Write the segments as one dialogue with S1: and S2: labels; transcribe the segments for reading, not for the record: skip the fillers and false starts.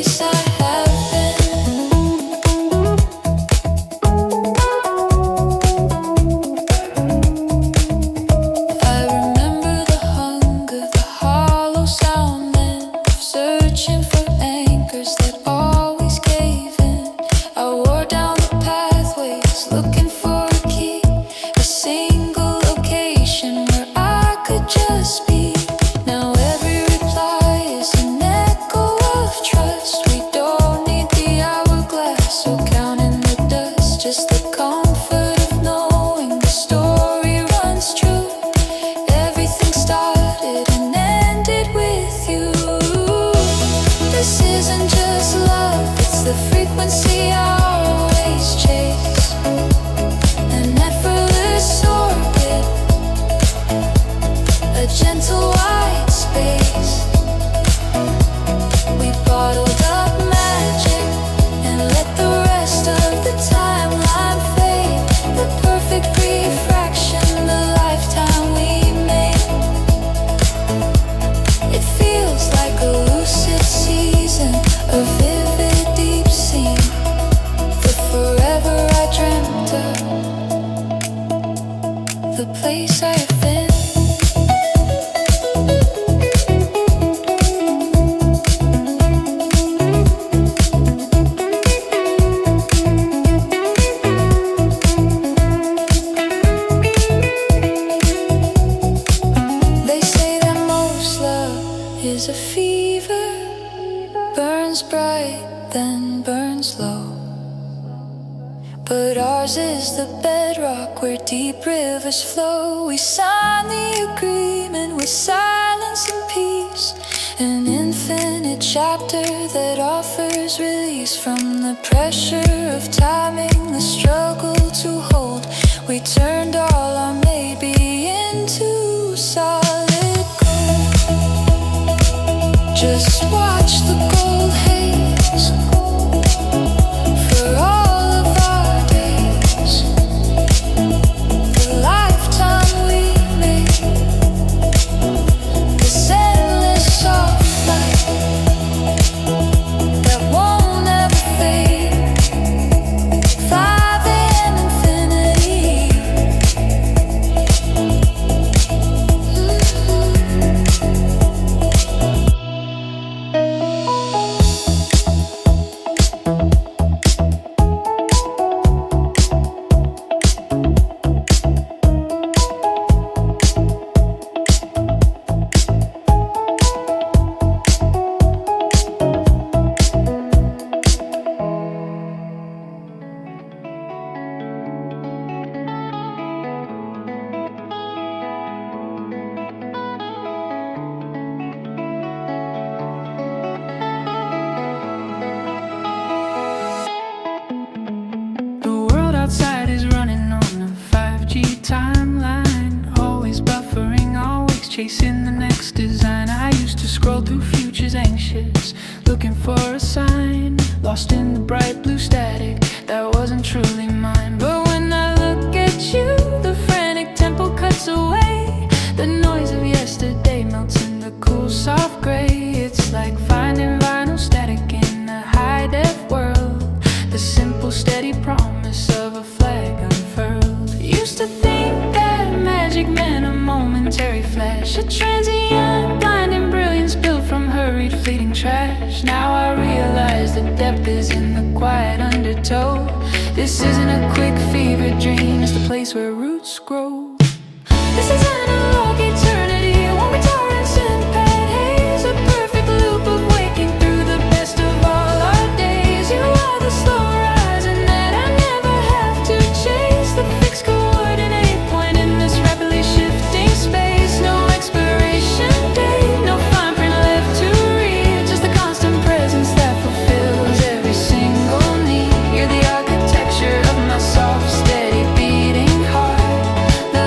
S1: place I have But ours is the bedrock where deep rivers flow. We sign the agreement with silence and peace, an infinite chapter that offers release from the pressure of timing, the struggle to hold. We turned all our maybe into solid gold. Just watch the gold haze for all of our days, the lifetime we made, this endless soft light that won't ever fade. 5 and infinity. The world outside is running on a 5G timeline, always buffering, always chasing the next design. I used to scroll through futures anxious, looking for a sign, lost in the bright blue static that wasn't truly mine. But when I look at you, the frantic tempo cuts away, the noise of yesterday melts in the cool soft gray. It's like finding vinyl static in a high-def world, the simple steady promise of a flag unfurled. Used to think that magic meant a momentary flash, a transient blinding brilliance built from hurried fleeting trash. Now I realize the depth is in the quiet undertow. This isn't a quick fever dream, it's the place where roots grow. This is analog eternity, won't be torrents in pad haze, a perfect loop of waking through the best of all our days. You are the slow horizon that I never have to chase, the fixed coordinate point in this rapidly shifting space. No expiration date, no fine print left to read, just the constant presence that fulfills every single need. You're the architecture of my soft, steady beating heart, the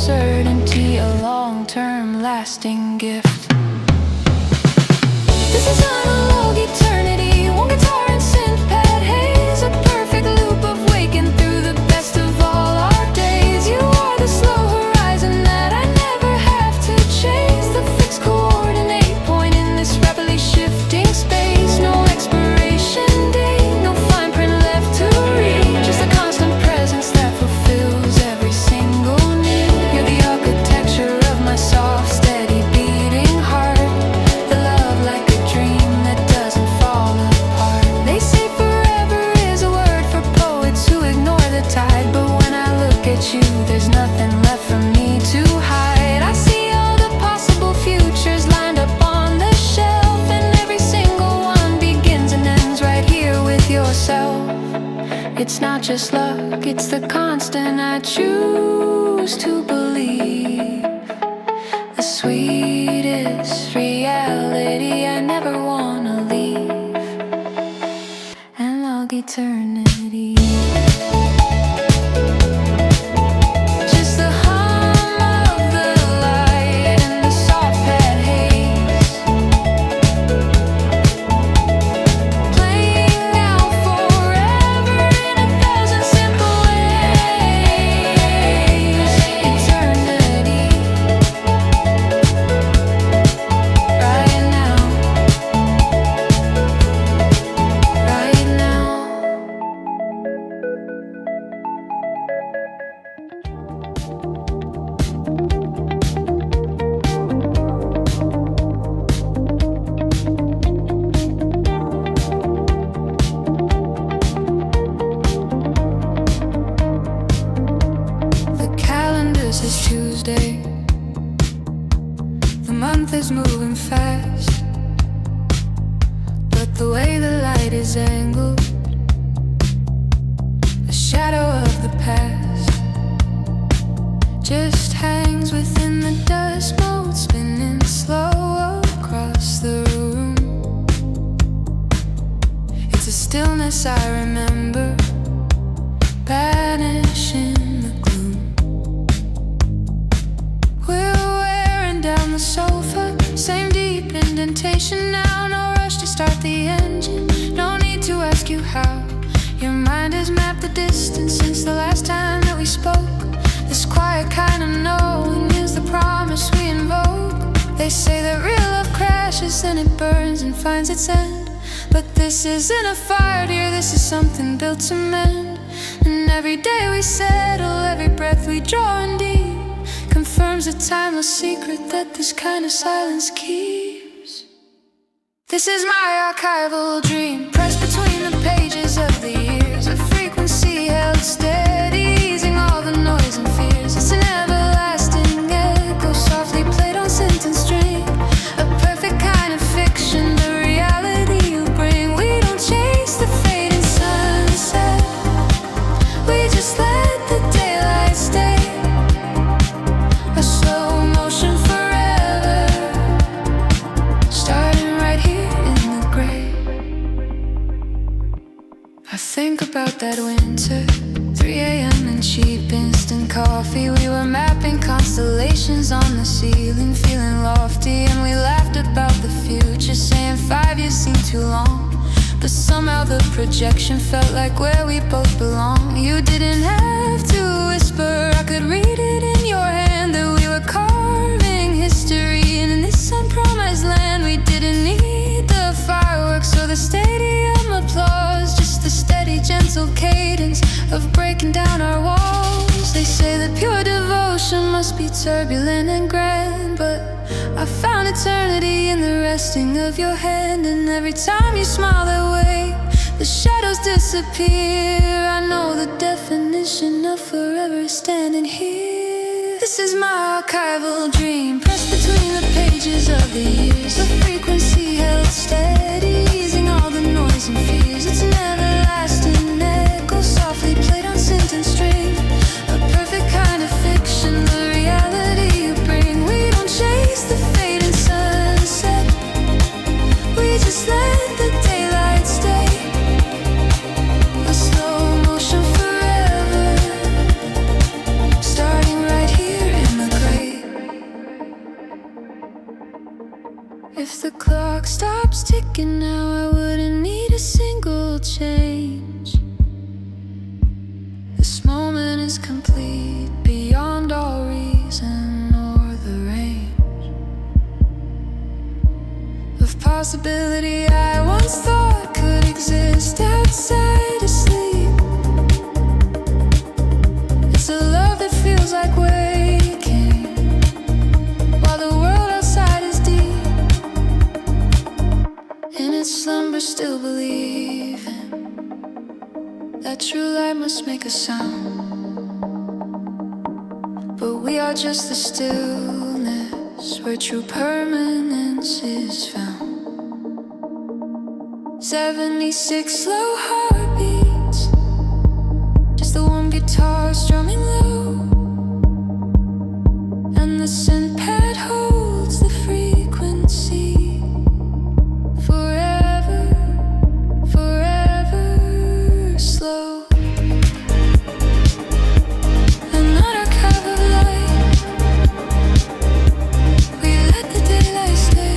S1: certainty, a long-term lasting gift. This is analog eternity, one guitar and synth pad haze, a perfect loop of waking through the best of all our days. You are the slow horizon that I never have to chase, the fixed coordinate point in this rapidly shifting space. No expiration date, no fine print left to read, just a constant presence that fulfills every single need. You're the architecture of my soft, steady beating heart, the love like a dream that doesn't fall apart. They say forever is a word for poets who ignore the tide, but when I look at you, there's nothing left for me to hide. I see all the possible futures lined up on the shelf, and every single one begins and ends right here with yourself. It's not just luck, it's the constant I choose to believe, the sweetest reality I never wanna leave, and log eternity. Just the hum of the light and the soft pad haze, playing out forever in a thousand simple ways. Eternity, right now, right now. The calendar says Tuesday, the month is moving fast, but the way the light is angled, the shadow of the past just hangs within the dust mote, spinning slow across the room. It's a stillness I remember, banish in the gloom. We're wearing down the sofa, same deep indentation now, no rush to start the engine, no need to ask you how. Your mind has mapped the distance since the last time that we spoke. This quiet kind of knowing is the promise we invoke. They say that real love crashes and it burns and finds its end, but this isn't a fire, dear, this is something built to mend. And every day we settle, every breath we draw in deep, confirms a timeless secret that this kind of silence keeps. This is my archival dream, pressed between the pages of the years, a frequency held steady, easing all the noise and fears. It's an everlasting echo, softly played on sentence string, a perfect kind of fiction, the reality you bring. We don't chase the fading sunset, we just let the daylight stay, a slow motion forever, starting right here in the gray. I think about that winter, 3 a.m. and cheap instant coffee. We were mapping constellations on the ceiling, feeling lofty, and we laughed about the future, saying 5 years seemed too long, but somehow the projection felt like where we both belong. You didn't have to whisper, I could read it in your hand, that we were carving history, and in this unpromised land we didn't need the fireworks or the stadium applause, just the steady gentle cadence of breaking down our walls. They say that pure devotion must be turbulent and grand, but I found eternity in the resting of your hand, and every time you smile that way, the shadows disappear. I know the definition of forever is standing here. This is my archival dream, pressed between the pages of the years, the frequency held steady, easing all the noise and fears. It's an everlasting echo, softly played on sentence string, a perfect kind of fiction, the reality you bring. We don't chase the fading sunset, we just let the daylight stay, a slow motion forever, starting right here in the the clock stops ticking now, I wouldn't need a single change. This moment is complete, beyond all reason or the range of possibility I once thought could exist outside of sleep. It's a love that feels like waking while the world outside is deep. In its slumber still believing that true light must make a sound. But we are just the stillness where true permanence is found. 76 slow heartbeats, just the warm guitar strumming low, and the synth pad holds the frequency. Forever, forever slow. An archive of light, we let the daylight stay.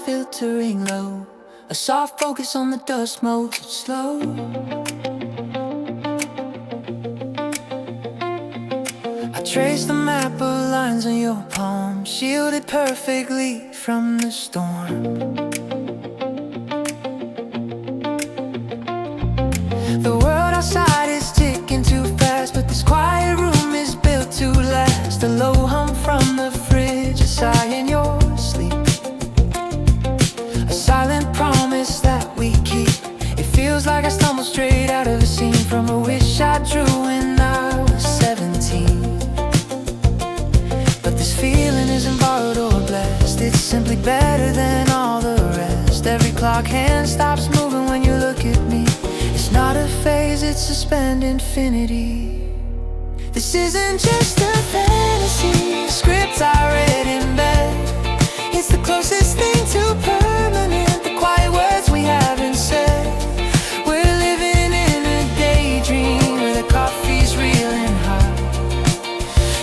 S1: Filtering low, a soft focus on the dust motes it slow. I trace the map of lines on your palm, shielded perfectly from the storm. The world outside is ticking too fast, but this quiet room is built to last. A low hum from the fridge, a sigh in your sleep, silent promise that we keep. It feels like I stumbled straight out of a scene from a wish I drew when I was 17. But this feeling isn't borrowed or blessed, it's simply better than all the rest. Every clock hand stops moving when you look at me. It's not a phase, it's a spent infinity. This isn't just a fantasy script I read in bed. It's the closest thing to permanent, the quiet words we haven't said. We're living in a daydream where the coffee's real and hot.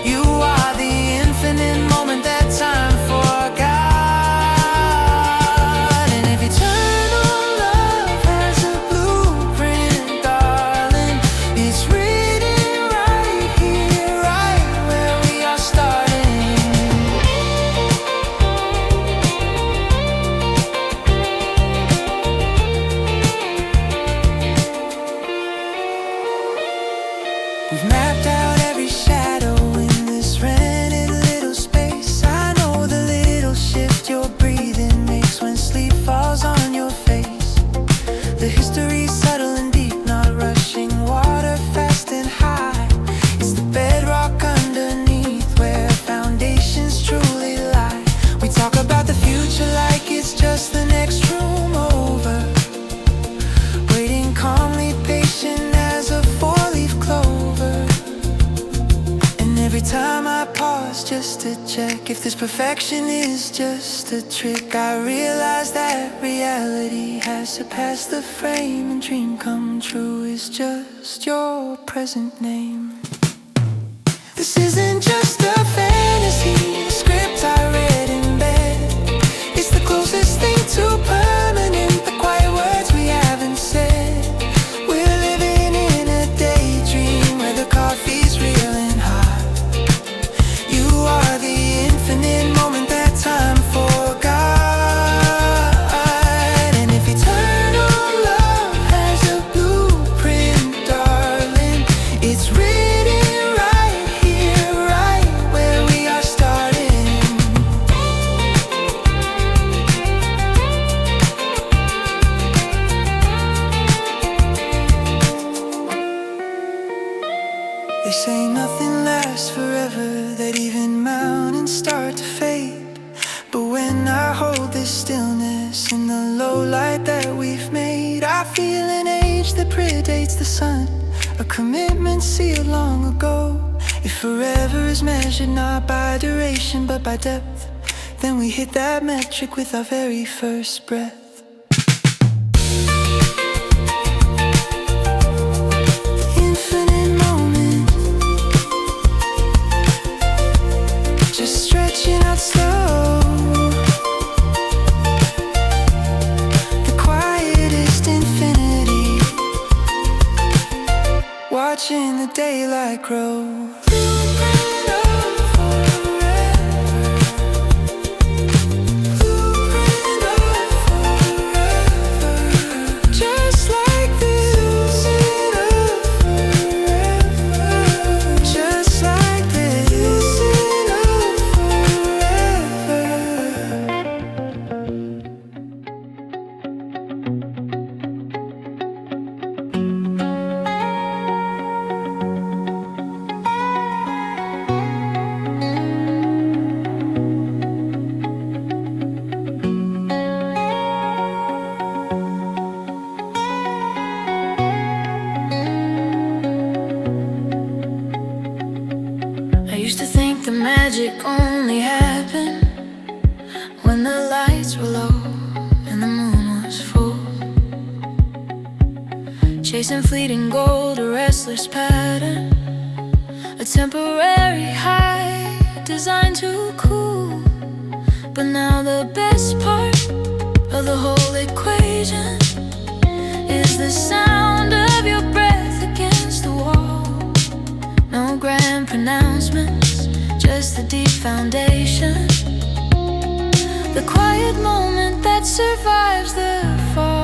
S1: You are the infinite moment that time forgot. And if eternal love has a blueprint, darling, it's written right here, right where we are starting. We've mapped out every shadow in this rented little space. I know the little shift your breathing makes when sleep falls on your face. The history's subtle and deep, not rushing water fast and high. It's the bedrock underneath where foundations truly lie. We talk about the future like it's just the next room over, waiting calmly patient as a four-leaf clover. And every time I pause just to check if this perfection is just a trick, I realize that reality has surpassed the frame, and dream come true is just your present name. This isn't just a fantasy script I read in bed. It's the closest thing to permanent, the quiet words we haven't said. We're living in a daydream where the coffee's real and hot. You are the infinite moment that time forgot. And if eternal love has a blueprint, darling, it's written right here, right where start to fade. But when I hold this stillness in the low light that we've made, I feel an age that predates the sun, a commitment sealed long ago. If forever is measured not by duration but by depth, then we hit that metric with our very first breath. Infinite moment, just stretching out slow. The quietest infinity, watching the daylight grow. Only happened when the lights were low and the moon was full, chasing fleeting gold, a restless pattern, a temporary high designed to cool. But now the best part of the whole equation is the sound of your breath against the wall. No grand pronouncements, just the deep foundation, the quiet moment that survives the fall.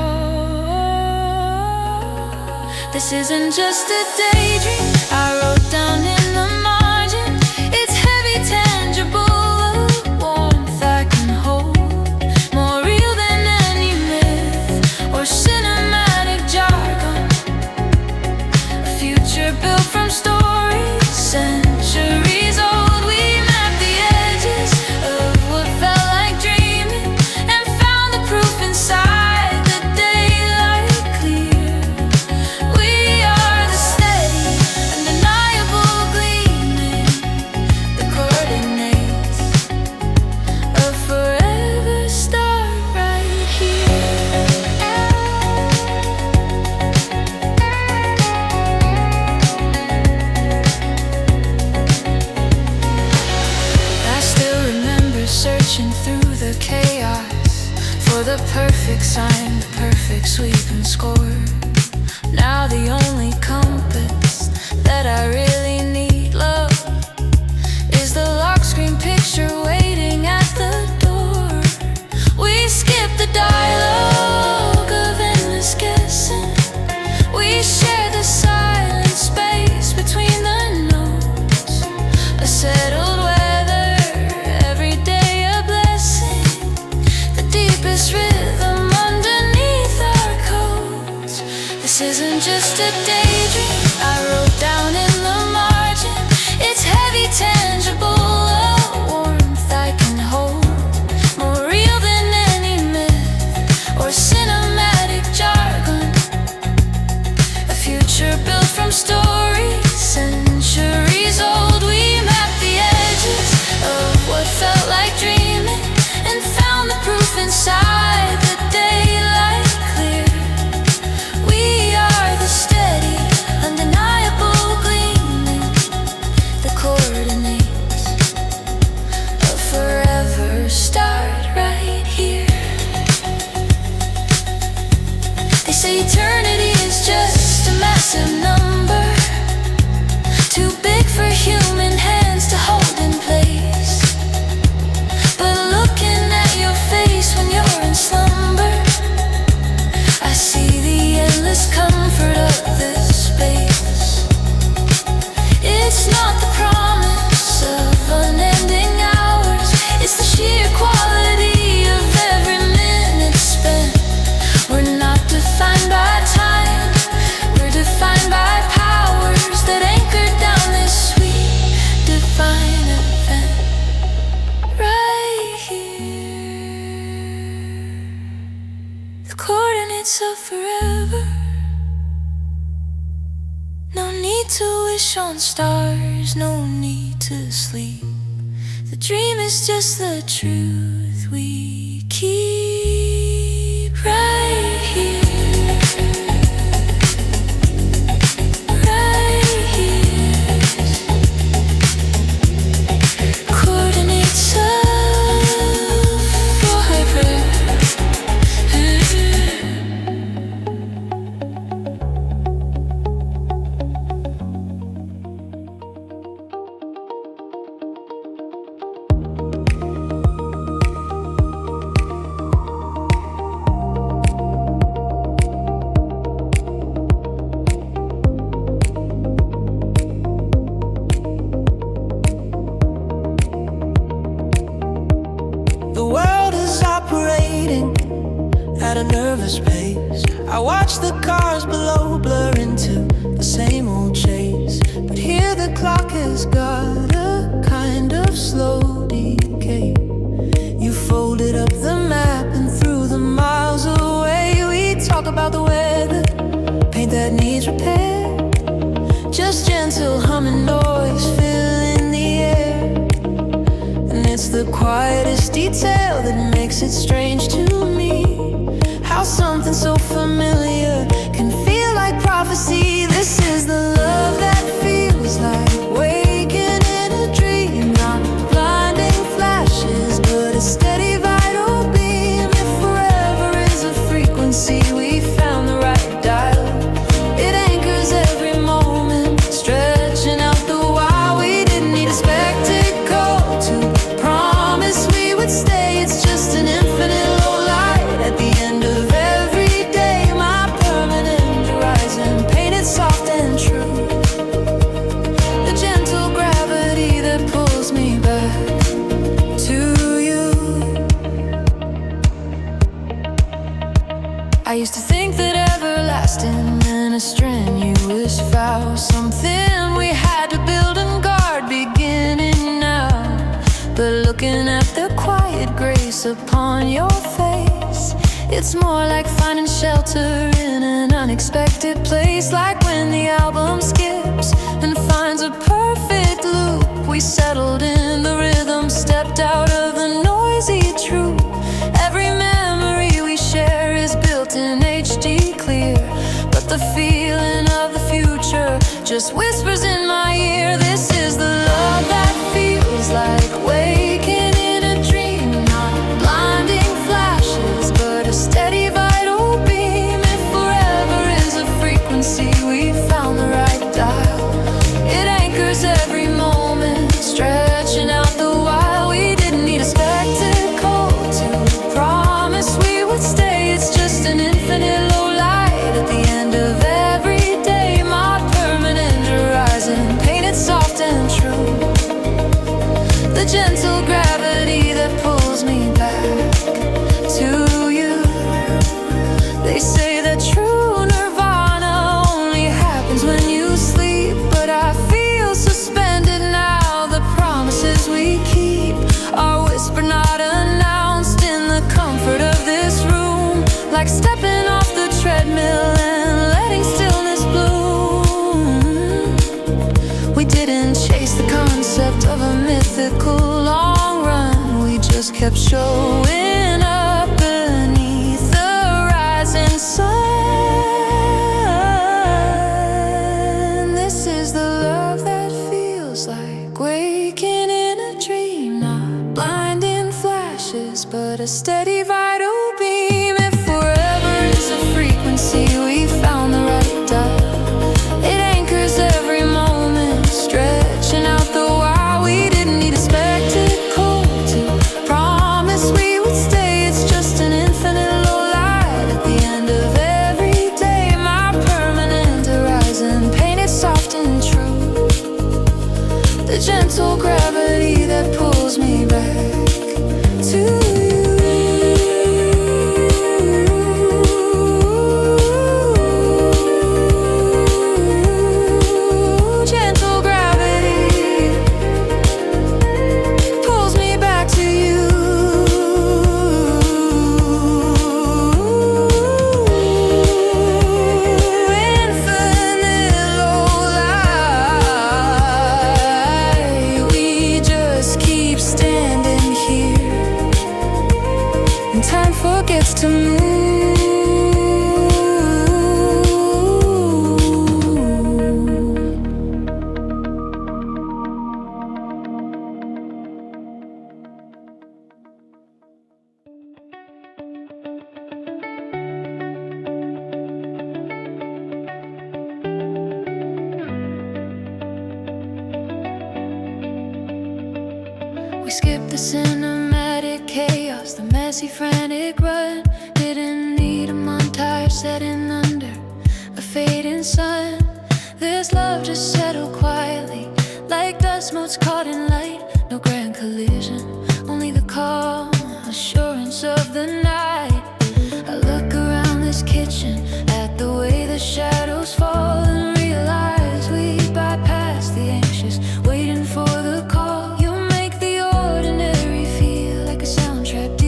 S1: This isn't just a daydream I wrote down in the margin. It's heavy, tangible, a warmth I can hold, more real than any myth or cinematic jargon, a future built from stories centuries old. The perfect sign, the perfect sweep and score. Now the only compass that I really need, love, is the lock screen picture waiting at the door. We skip the dialogue of endless guessing. We share the silent space between the notes, a settled weather, every day a blessing, the deepest rhythm underneath our coats. This isn't just a daydream I wrote down in the nights of forever. No need to wish on stars, no need to sleep. The dream is just the truth we keep right here. At a nervous pace, I watch the cars below blur into the same old chase. But here the clock has got a kind of slow decay. You folded up the map and threw the miles away. We talk about the weather, paint that needs repair. Just gentle humming noise filling the air. And it's the quietest detail that makes it strange to me. How something so familiar can feel like prophecy. This is the love that feels like waking in a dream. Not blinding flashes, but a steady vital beam. If forever is a frequency, we found the right dial. It anchors every moment, stretching out the while. We didn't need a spectacle to promise we would stay. It's just an infinite low light at the end of soft and true. The gentle gravity that pulls me back to you. I used to think that everlasting meant a strenuous vow, something we had to build and guard beginning now. But looking at the quiet grace upon your face, it's more like finding shelter in an unexpected place. Like when the album skips and finds a perfect loop. We settled in the rhythm, stepped out of the noisy troop. Every memory we share is built in HD clear, but the feeling of the future just whispers in my ear. This is the love that feels like waking in a dream. Not blinding flashes, but a steady vital beam. If forever is a frequency, we found the right dial. It anchors every moment, stretching out the while. We didn't need a spectacle to promise we would stay. It's just an infinite low light at the end of every day. My permanent horizon, painted soft and true. The gentle gravity that pulls me back to you. They say that true nirvana only happens when you sleep, but I feel suspended now. The promises we keep are whispered, not announced, in the comfort of this room. Like stepping off the treadmill and letting stillness bloom. We didn't chase the concept of a mythical long run. We just kept showing up beneath the rising sun. This is the love that feels like waking in a dream. Not blinding flashes, but a steady vital beam. If forever is a frequency, we found the right dial. It anchors every moment, stretching out the while. We didn't need a spectacle to promise we would stay. It's just an infinite low light at the end of every day. My permanent horizon, painted soft and true. The gentle gravity that pulls me back to you. forgets to move. We skipped the cinematic chaos, the messy frantic run. Didn't need a montage setting under a fading sun. This love just settled quietly, like dust motes caught in light. No grand collision, only the calm assurance of the night. I look around this kitchen at the way the shadows fall and realize we bypassed the anxious, waiting for the call.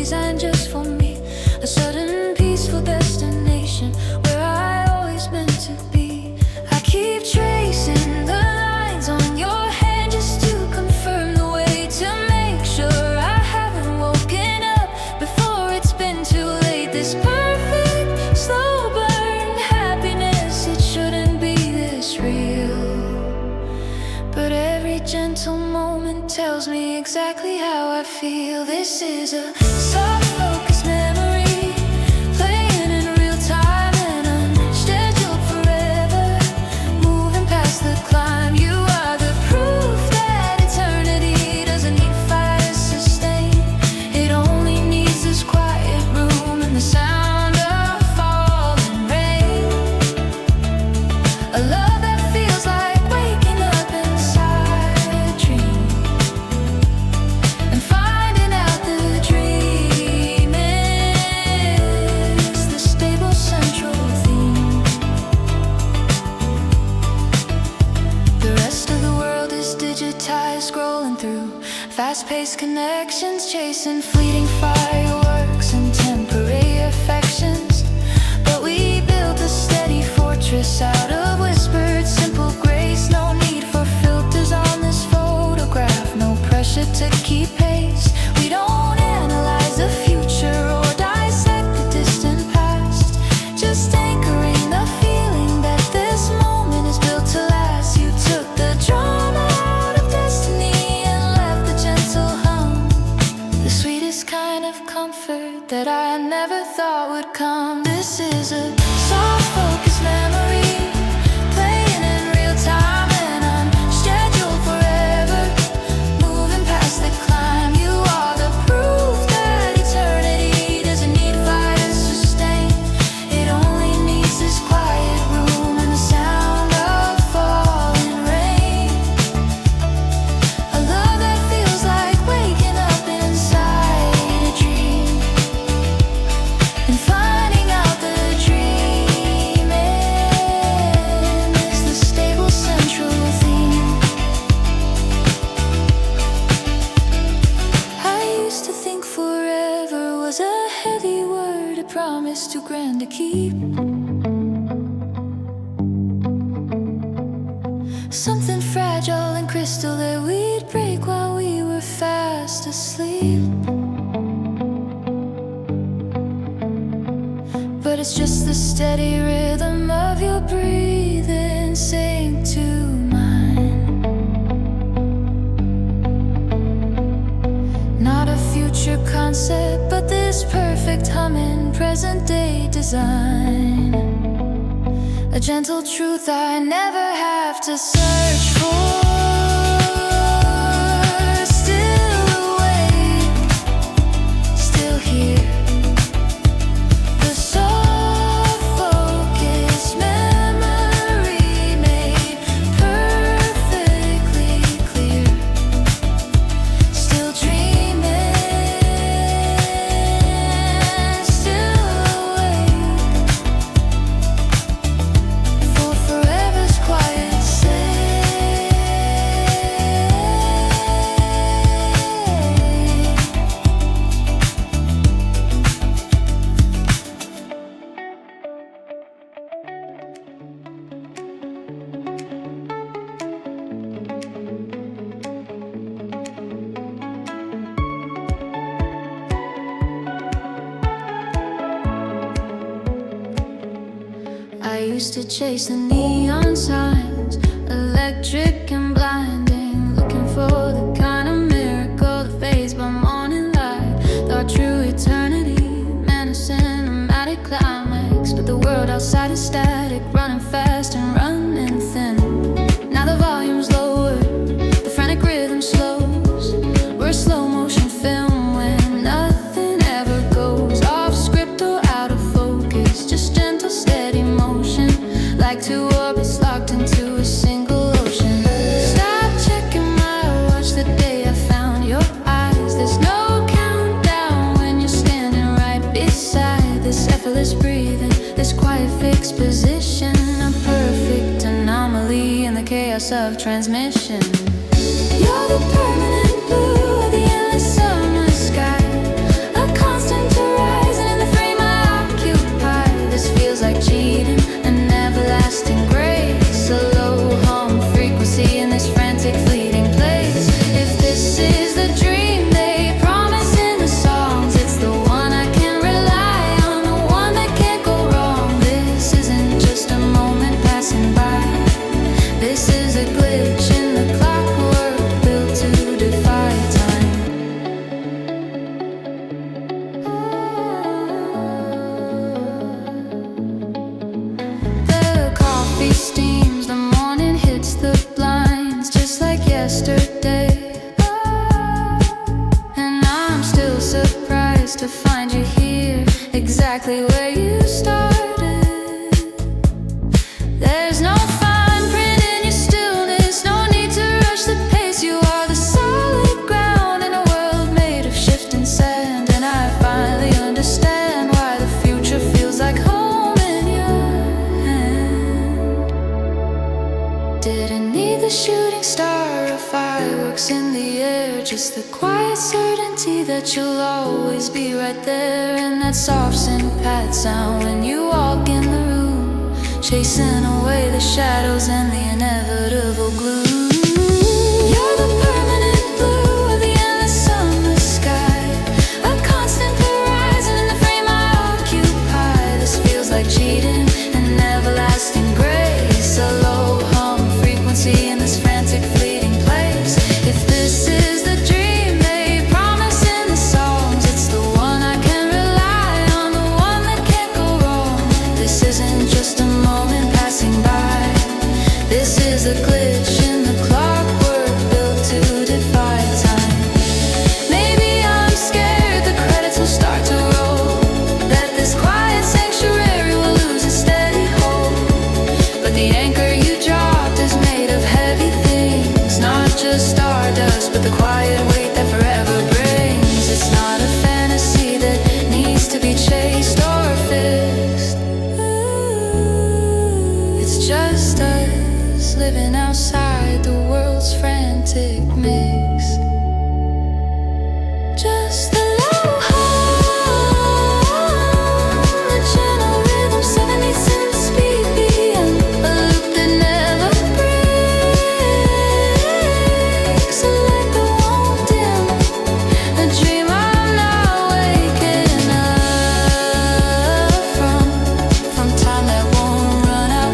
S1: Designed just for me, a sudden peaceful destination where I always meant to be. I keep tracing the lines on your hand just to confirm the way, to make sure I haven't woken up before it's been too late. This perfect slow burn happiness, it shouldn't be this real, but every gentle moment tells me exactly how I feel. This is a soft focus memory, playing in real time and unscheduled forever, moving past the climb. You are the proof that eternity doesn't need fire to sustain. It only needs this quiet room and the sound of falling rain. A love that feels like waking up inside a dream and finding out the dream is the stable central theme. The rest of the world is digitized, scrolling through fast-paced connections, chasing fleeting fireworks and temporary affections. But we built a steady fortress out of whispered simple grace. No need for filters on this photograph, no pressure to keep pace. We don't analyze the future or dissect the distant past, just anchoring the feeling that this moment is built to last. You took the drama out of destiny and left the gentle hum, the sweetest kind of comfort that I never thought would come. This is a soft focus memory, playing in real time and unscheduled forever, moving past the climb. You are the proof that eternity doesn't need fire to sustain. It only needs this quiet room and the sound of falling rain. A love that feels like waking up inside a dream and finding out the dream is the stable central theme. I used to think forever was a heavy word, a promise too grand to keep. Something fragile and crystal that we'd break while we were fast asleep. But it's just the steady rhythm of your breathing sync to mine. Not a future concept, but this perfect humming present day design. A gentle truth I never have to search for. Still awake, still here. The soft focus memory made perfectly clear. Still dreaming, still awake for forever's quiet say. used to chase the neon signs, electric and blinding, looking for the kind of miracle that fades by morning light. Thought true eternity, menacing cinematic climax, but the world outside is static, running fast and running thin. Now the volume's lower, the frantic rhythm slows. We're a slow motion film when nothing ever goes off script or out of focus, just gentle steady motion, like two orbits locked into a single ocean. Stop checking my watch the day I found your eyes. There's no countdown when you're standing right beside this effortless breathing, this quiet fixed position, a perfect anomaly in the chaos of transmission. You're the permanent blue of the endless summer sky, a constant horizon in the frame I occupy. This feels like cheating, an everlasting grace, a low hum frequency in this frantic fleeting place. If this is the dream they promise in the songs, it's the one I can rely on, the one that can't go wrong. This isn't just a moment passing by, this is a glitch in the clockwork built to defy time. The coffee steams, the morning hits the blinds, just like yesterday. And I'm still surprised to find you here, exactly where you started. There's no fine print in your stillness, no need to rush the pace. You are the solid ground in a world made of shifting sand, and I finally understand why the future feels like home in your hand. Didn't need the shooting star or fireworks in the air, just the quiet certainty that you'll always be right there, and that soft synth-pad sound when you walk in the room, chasing away the shadows and the inevitable gloom. You're the permanent blue of the endless summer sky, a constant horizon in the frame I occupy. This feels like cheating, an everlasting grace, a low hum frequency in this frantic fleeting place. If this is the dream they promise in the songs, it's the one I can rely on, the one that can't go wrong. This isn't just a moment passing by, this is a glitch in the clockwork built to defy time. Maybe I'm scared the credits will start to roll, that this quiet sanctuary will lose its steady hold, but the anchor you dropped is made of heavy things, not just stardust, but the quiet weight that forever brings. It's not a fantasy that needs to be chased or fixed. It's just us living outside the world's frantic mix. Just the low hum, the gentle rhythm, 77 speed BPM, a loop that never breaks, a light that won't dim, a dream I'm not waking up from time that won't run out.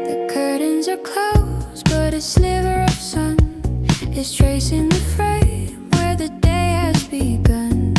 S1: The curtains are closed, but a sliver of sun is tracing the frame where the day has begun.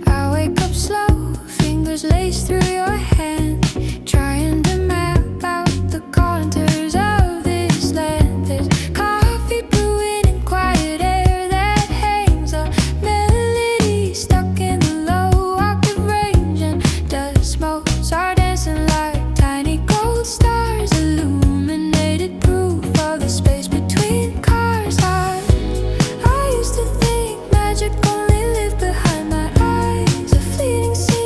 S1: I wake up slow, fingers laced through your hand, trying to map out the contours of this land. There's coffee brewing in quiet air that hangs, a melody stuck in the low octave range, and dust motes are dancing like tiny gold stars, illuminated proof of the space between cars. I used to think magic only lived behind my eyes, a fleeting scene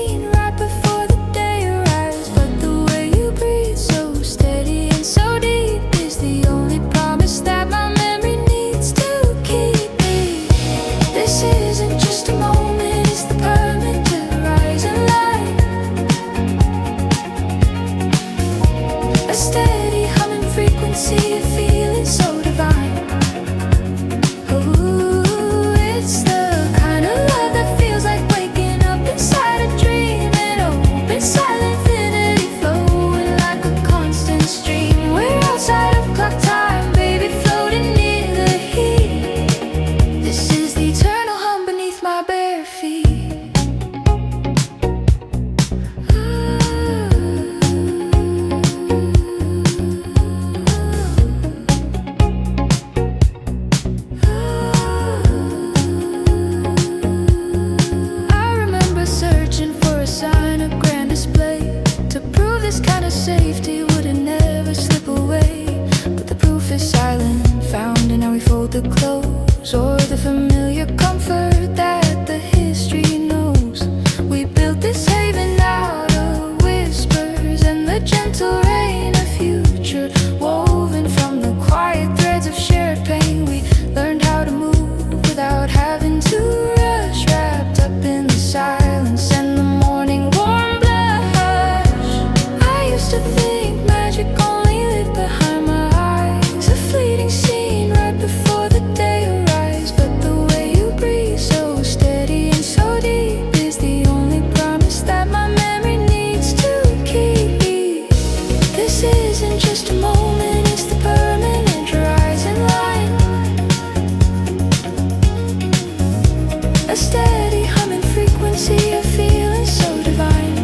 S1: clothes or the familiar comfort that the history knows. We built this haven out of whispers and the gentle rain of future woven from the quiet threads of shared pain. We learned how to move without having to rush, wrapped up in the silence and the morning warm blush. I used to think magic only lived behind my eyes, a fleeting scene right before the day arrives. But the way you breathe, so steady and so deep, is the only promise that my memory needs to keep. This isn't just a moment, it's the permanent horizon line, a steady humming frequency of feeling so divine.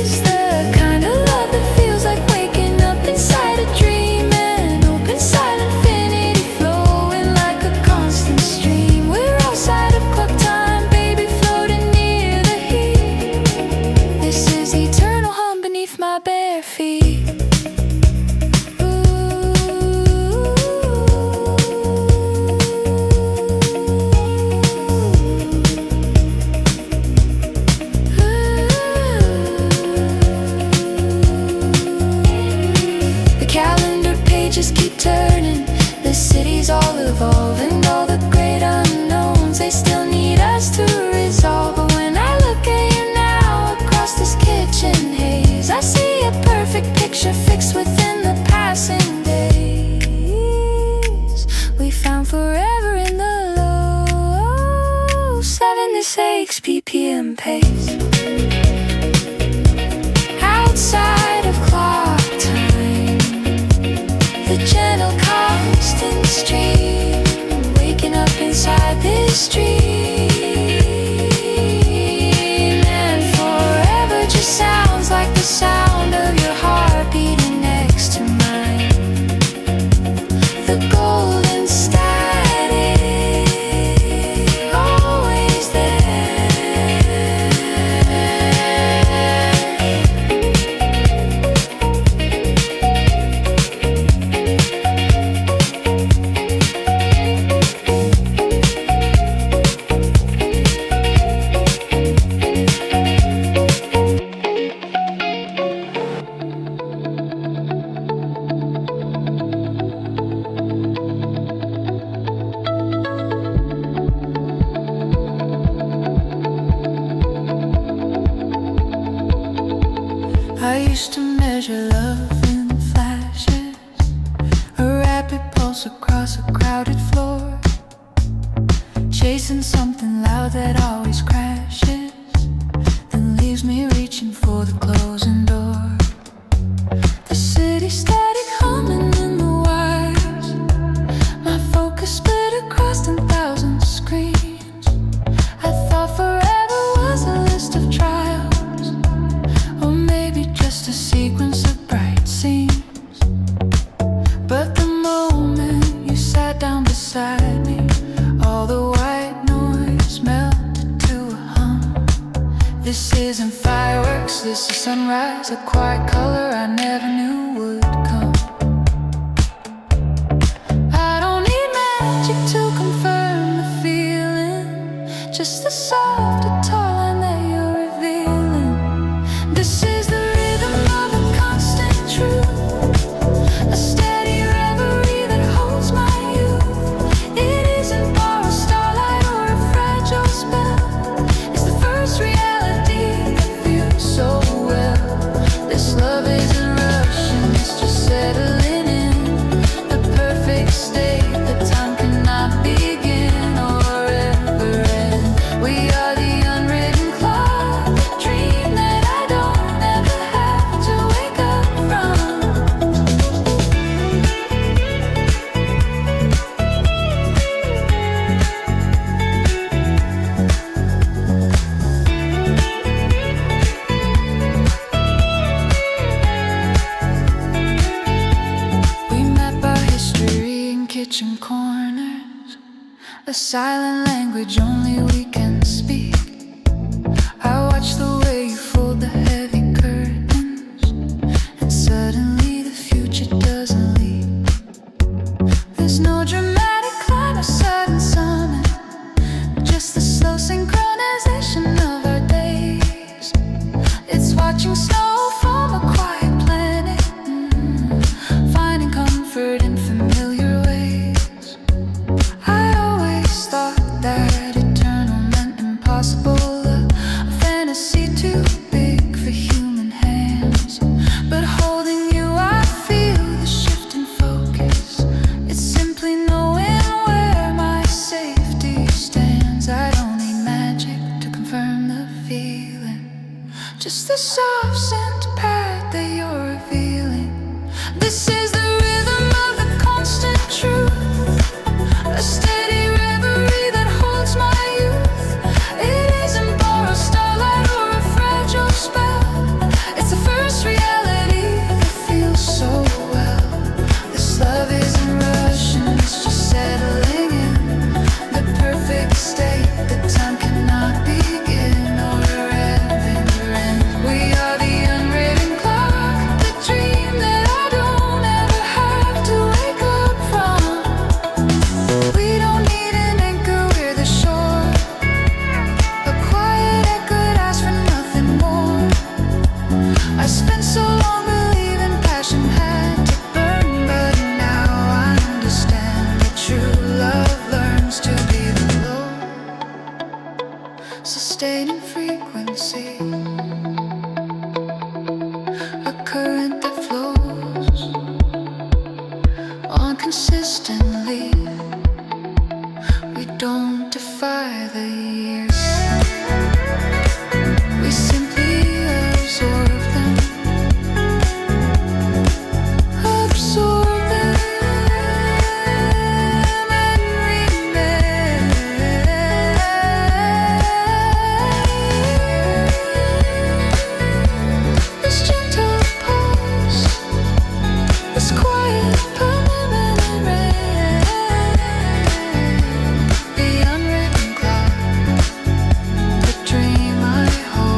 S1: It's the kind of love that feels like waking up inside a dream, an open silent infinity flowing like a constant stream. We're outside of clock time, baby, floating near the heat. This is eternal hum beneath my bare feet. The calendar pages keep turning, the city's all evolving, all the great unknowns, they still need us to resolve. But when I look at you now across this kitchen haze, I see a perfect picture fixed within the passing days. We found forever in the low 76 ppm pace. Outside of clock time, the gentle constant stream, waking up inside this dream. And forever just sounds like the sound of your heart beating next to mine. The golden static, always there. I used to measure love in flashes, a rapid pulse across a crowded floor, chasing something loud that always crashes, then leaves me reaching for the closing door. The city static humming in the wires, my focus split across 10,000 screens. I thought forever was a list of trials, or maybe just a sequence of bright scenes. But the moment you sat down beside me, all the white noise melted to a hum. This isn't fireworks, this is sunrise, a quiet color I never knew would come. I don't need magic to confirm the feeling, just the soft guitar line that you're revealing. This is the rhythm of a constant truth, a steady reverie that holds my youth. It isn't borrowed starlight or a fragile spell, it's the first reality that feels so well. This love isn't rushing, it's just settling in, the perfect state that time cannot begin or ever end. We are the unwritten clock, the dream that I don't ever have to wake up from. We map our history in kitchen corners, a silent language only we can speak. I watch the way you fold the heavy curtains, and suddenly the future doesn't leak. There's no dramatic climb or sudden summit, just the slow synchronization of our days. It's watching snow from a quiet planet, finding comfort in familiar ways. I always thought that eternal meant impossible, a fantasy too big for human hands. But holding you, I feel the shift in focus. It's simply knowing where my safety stands. I don't need magic to confirm the feeling, just the soft scent pad that you're revealing. This is the rhythm of the constant truth, a steady reverie that holds my youth. It isn't borrowed starlight or a fragile spell. It's the first reality that feels so well. This love isn't rushing, it's just settling in, the perfect state that time cannot begin or ever end. We are the unwritten clock, the dream that I don't ever have to wake up from. We don't need an anchor, we're the shore, a quiet echo that asks for nothing more. I spent so long believing passion had to burn, but now I understand that true love learns to be the low, sustaining frequency, a current that flows on consistently. We don't defy the years, we simply absorb them, absorb them and remain. This gentle pulse, this quiet permanent rain, the unwritten clock, the dream I hold.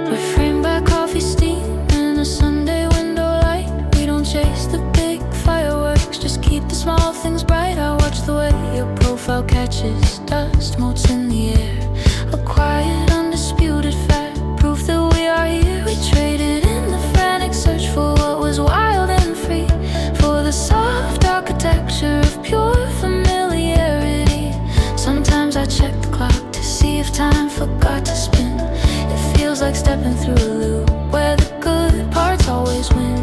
S1: We're framed by coffee steam and a Sunday window light. We don't chase the big fireworks, just keep the small things bright. I watch the way your profile catches dust, motes in the air, a quiet undisputed fact, proof that we are here. We traded in the frantic search for what was wild and free, for the soft architecture of pure familiarity. Sometimes I check the clock to see if time forgot to spin. It feels like stepping through a loop where the good parts always win.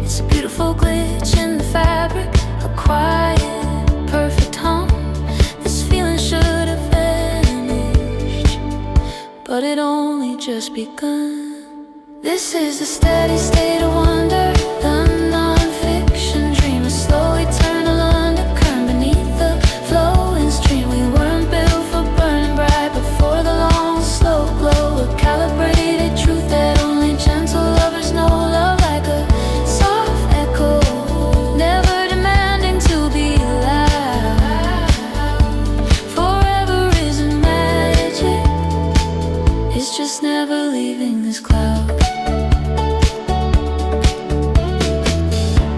S1: It's a beautiful glitch in the fabric, a quiet, perfect hum. This feeling should have vanished, but it only just begun. This is the steady state of wonder, the non-fiction dream, a slow eternal undercurrent beneath the flowing stream. We weren't built for burning bright, but for the long, slow glow, a calibrated truth that only gentle lovers know. Love like a soft echo, never demanding to be loud. Forever isn't magic, it's just never leaving this cloud.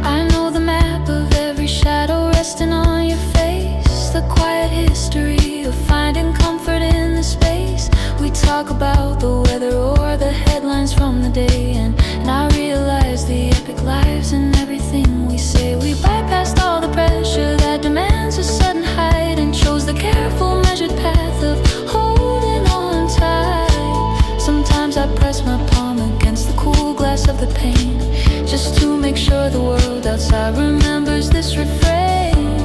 S1: I know the map of every shadow resting on your face, the quiet history of finding comfort in the space. We talk about the weather or the headlines from the day, and I realize the epic lives in everything we say. We bypassed all the pressure that demands a sudden height and chose the careful measured path of holding on tight. Sometimes I press my palm against the cool glass of the pain, just to make sure the world outside remembers this refrain.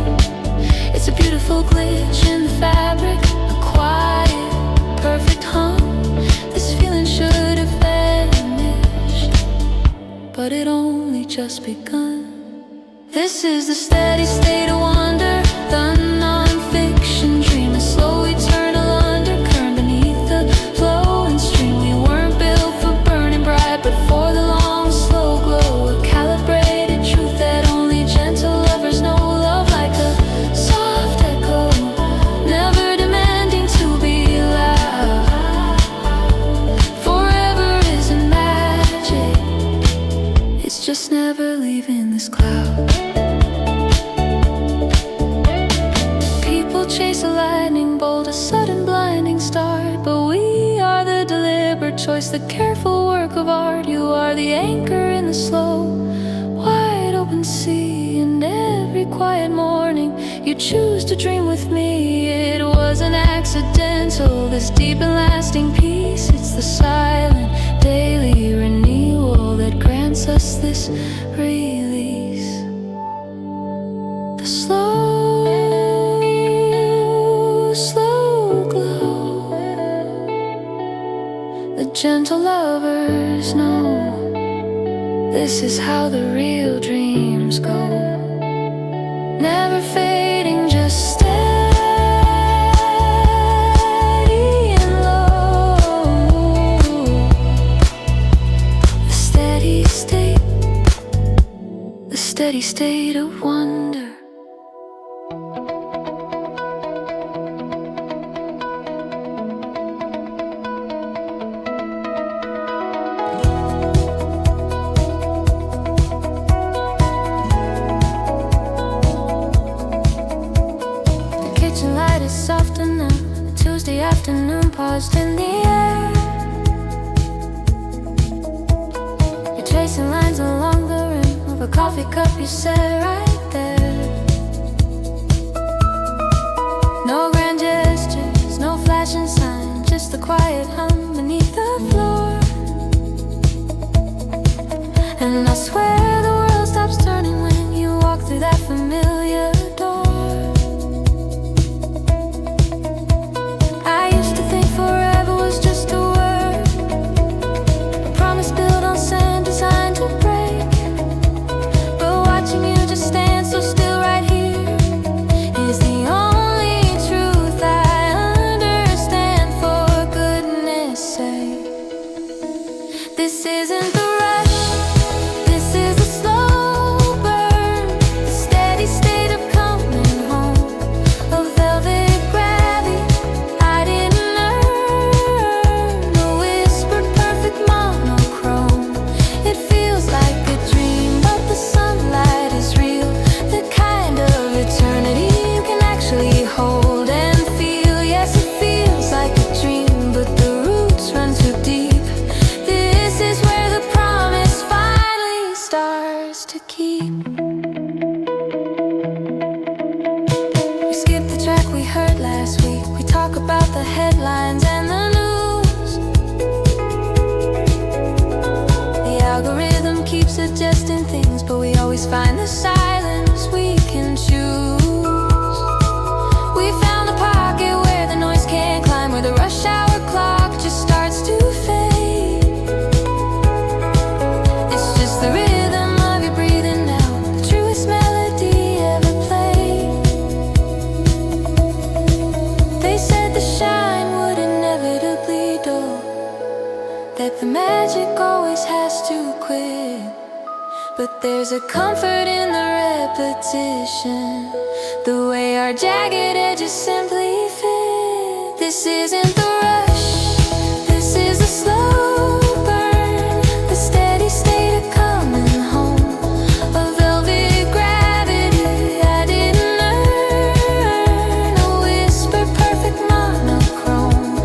S1: It's a beautiful glitch in the fabric, a quiet, perfect hum. This feeling should have vanished, but it only just begun. This is the steady state of wonder, the non-fiction dream, a slow eternal undercurrent beneath the flowing stream. We weren't built for burning bright, but for the long just never leaving this cloud. People chase a lightning bolt, a sudden blinding start, but we are the deliberate choice, the careful work of art. You are the anchor in the slow, wide open sea, and every quiet morning you choose to dream with me. It wasn't accidental, this deep and lasting peace. It's the silent daily renewal that grants us this release. The slow glow, the gentle lovers know this is how the real dreams go. Never fading, just steady and low. The steady state of wonder. Soft enough, Tuesday afternoon paused in the air. You're tracing lines along the rim of a coffee cup you set right there. No grand gestures, no flashing sign, just the quiet hum beneath the floor. And I swear the world stops turning when you walk through that familiar door. Forever was just a word, a promise built on sand designed to break. But watching you just stand so still right here is the only truth I understand. For goodness sake, this isn't the rush, this is a slow burn, the steady state of coming home, a velvet gravity I didn't hold and feel. Yes, it feels like a dream, but the roots run too deep. This is where the promise finally starts to keep. We skip the track we heard last week. We talk about the headlines and the news. The algorithm keeps suggesting things, but we always find the silence we can choose. We found a pocket where the noise can't climb, where the rush hour clock just starts to fade. It's just the rhythm of your breathing now, the truest melody ever played. They said the shine would inevitably dull, that the magic always has to quit. But there's a comfort in the repetition, the way our jagged edges simply fit. This isn't the rush, this is a slow burn, the steady state of coming home, a velvet gravity I didn't earn, a whispered perfect monochrome.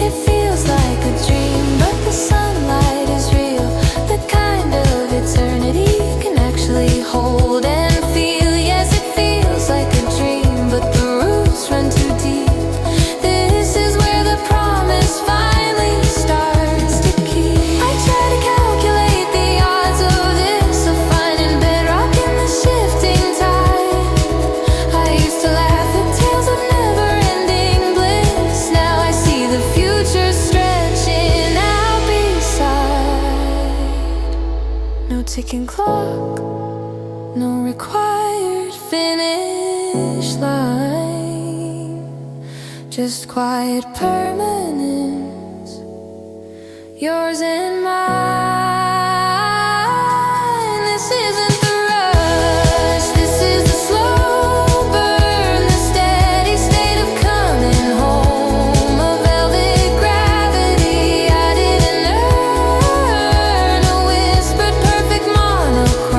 S1: It feels like a dream, but the sunlight is real, the kind of eternity you can actually hold and feel. Yes, it feels like a dream, but the roots run too deep. This is where the promise finally starts to keep. I try to calculate the odds of this, of finding bedrock in the shifting tide. I used to laugh at tales of never-ending bliss. Now I see the future stretching out beside. No ticking clock, no required finish line, just quiet permanence, yours and mine. This isn't the rush, this is the slow burn, the steady state of coming home, a velvet gravity I didn't earn, a whispered perfect monochrome.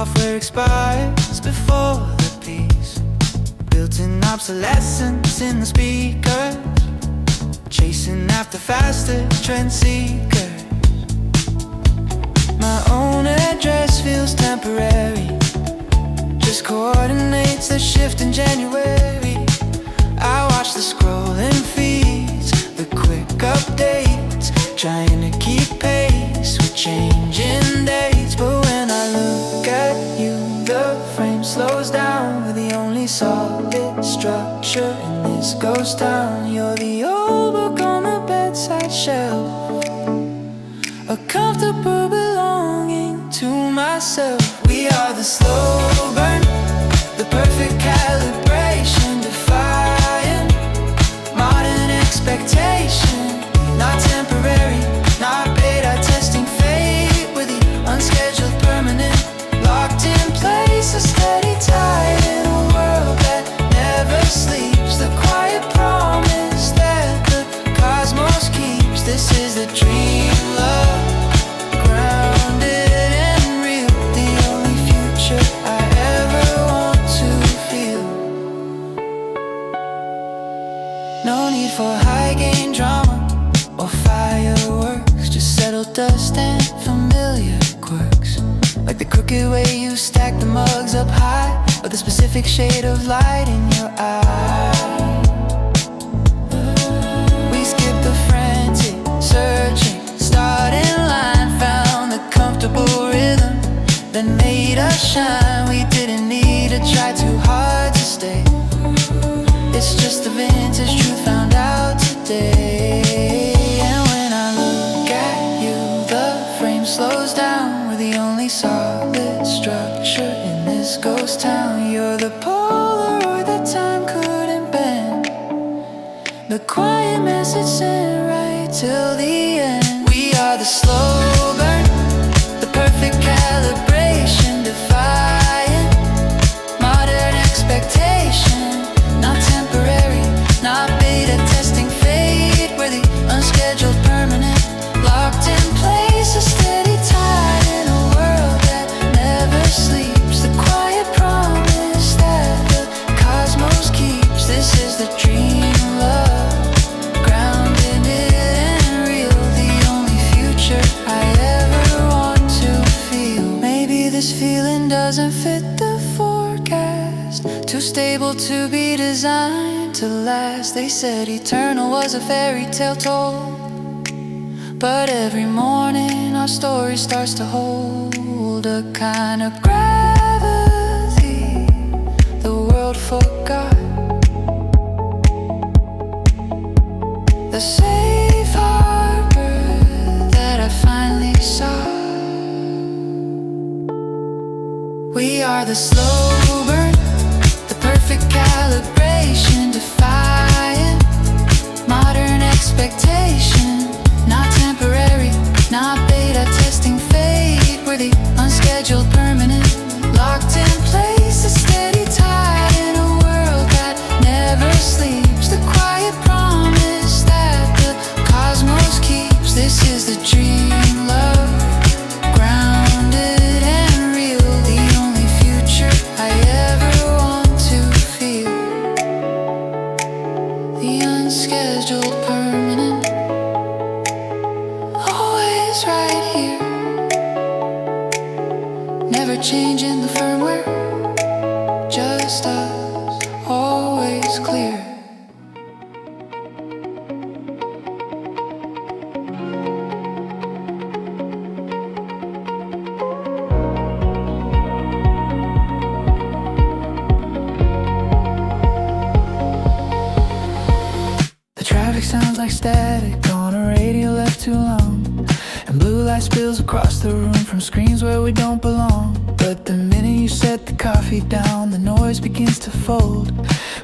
S1: software expires before the peace. Built-in obsolescence in the speakers, chasing after faster trend seekers. My own address feels temporary, just coordinates the shift in January. I watch the scrolling feeds, the quick updates, trying to keep pace with changing dates. But when I look at you, the frame slows down. We're the only solid structure in this ghost town. You're the old book on the bedside shelf, a comfortable belonging to myself. We are the slow burn, the perfect calibration, defying modern expectation. Not temporary, not beta testing fate. We're the unscheduled permanent, locked in place, a steady tide in a world that never sleeps. The quiet promise that the cosmos keeps. This is the dream love, grounded and real, the only future I ever want to feel. No need for high gain drama or fireworks, just settled dust and familiar quirks, like the crooked way you stack the mugs up high, or the specific shade of light in your eye. We skipped the frantic searching, started in line, found the comfortable rhythm that made us shine. We didn't need to try too hard to stay, it's just the vintage truth found out today. And when I look at you, the frame slows down. We're the only solid structure in this ghost town. You're the Polaroid that time couldn't bend, the quiet message sent right till the end. We are the slow burn, the perfect calibration, defying modern expectation. Not temporary, not beta testing fate. We're the unscheduled permanent, locked in place, a steady tide in a world that never sleeps. The quiet promise that the cosmos keeps. This is the dream love, grounded and real, the only future I ever want to feel. Maybe this feeling doesn't fit the forecast, too stable to be designed to last. They said eternal was a fairy tale told, but every morning our story starts to hold a kind of gravity the world forgot. The safe harbor that I finally saw. We are the slow burn, the perfect calibration, defying modern expectation. Not temporary, not beta testing fate. We're the unscheduled permanent, locked in place, a steady tide in a world that never sleeps. The quiet promise that the cosmos keeps. This is the dream love, grounded and real, the only future I ever want to feel. The unscheduled permanent, always right here, never changing the firmware, just us, always clear. The traffic sounds like static on a radio left too long, and blue light spills across the room from screens where we don't belong. But the minute you set the coffee down, the noise begins to fold.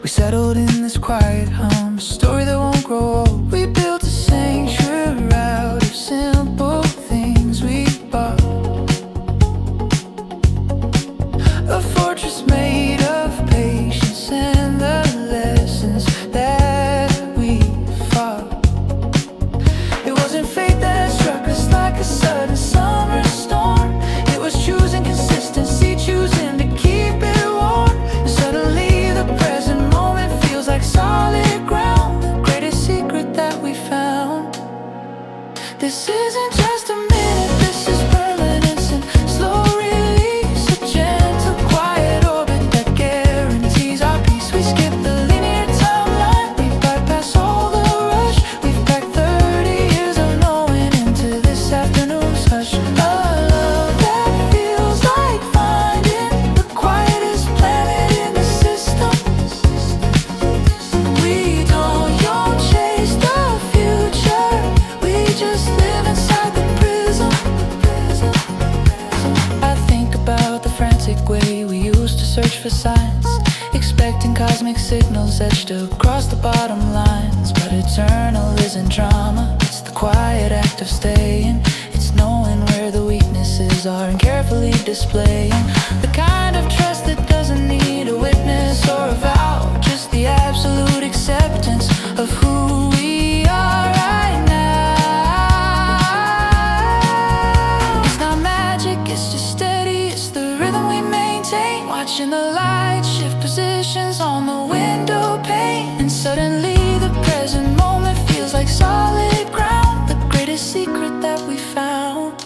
S1: We settled in this quiet hum, a story that won't grow old. We built a sanctuary out of simple things we bought, a fortress made of patience and the lessons that we fought. It wasn't fate that struck us like a sudden summer storm, it was choosing consistency, This isn't just a minute, this is permanence and slow release. A gentle, quiet orbit that guarantees our peace. We skip the linear timeline, we bypass all the rush. We've packed 30 years of knowing into this afternoon's hush. A love that feels like finding the quietest planet in the system. We don't chase the future, we just live inside the prism. I think about the frantic way we used to search for signs, expecting cosmic signals etched across the bottom lines. But eternal isn't drama, it's the quiet act of staying. It's knowing where the weaknesses are and carefully displaying the kind of trust that doesn't need a witness or a vow, just the absolute acceptance of who we are right now. It's not magic, it's just steady, it's the rhythm we maintain. Watching the light shift positions on the window pane, and suddenly the present moment feels like solid ground, the greatest secret that we found.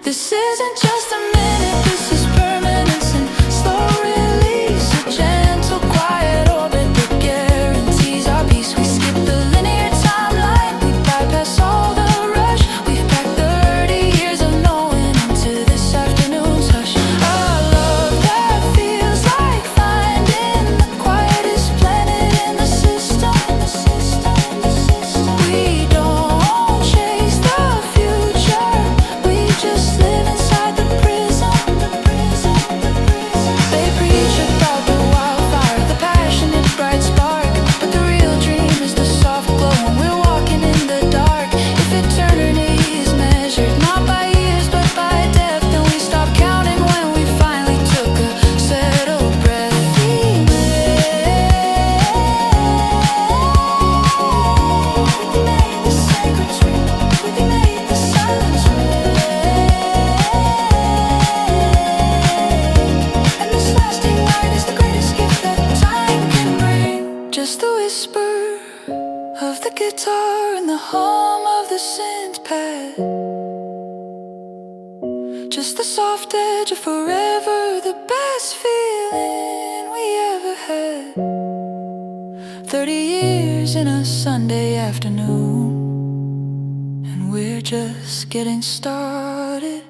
S1: This isn't just a minute, this is permanence and slow release. A gentle, quiet orbit that guarantees our peace. We skip the linear timeline, we bypass all the rush. We've packed 30 years of knowing into this afternoon's hush. A love that feels like finding the quietest planet in the system. We don't chase the future, we just live inside the prism. They preach about the wildfire, the passionate bright spark, but the real dream is the soft glow when we're walking in the dark. If eternity is measured not by years but by depth, then we stop counting when we finally took a settled breath. We made the sacred tree, we made the silence ring, and this lasting light is the greatest gift that time can bring. Just the whisper of the guitar and the hum of the synth pad, just the soft edge of forever, the best feeling we ever had. 30 years in a Sunday afternoon, and we're just getting started.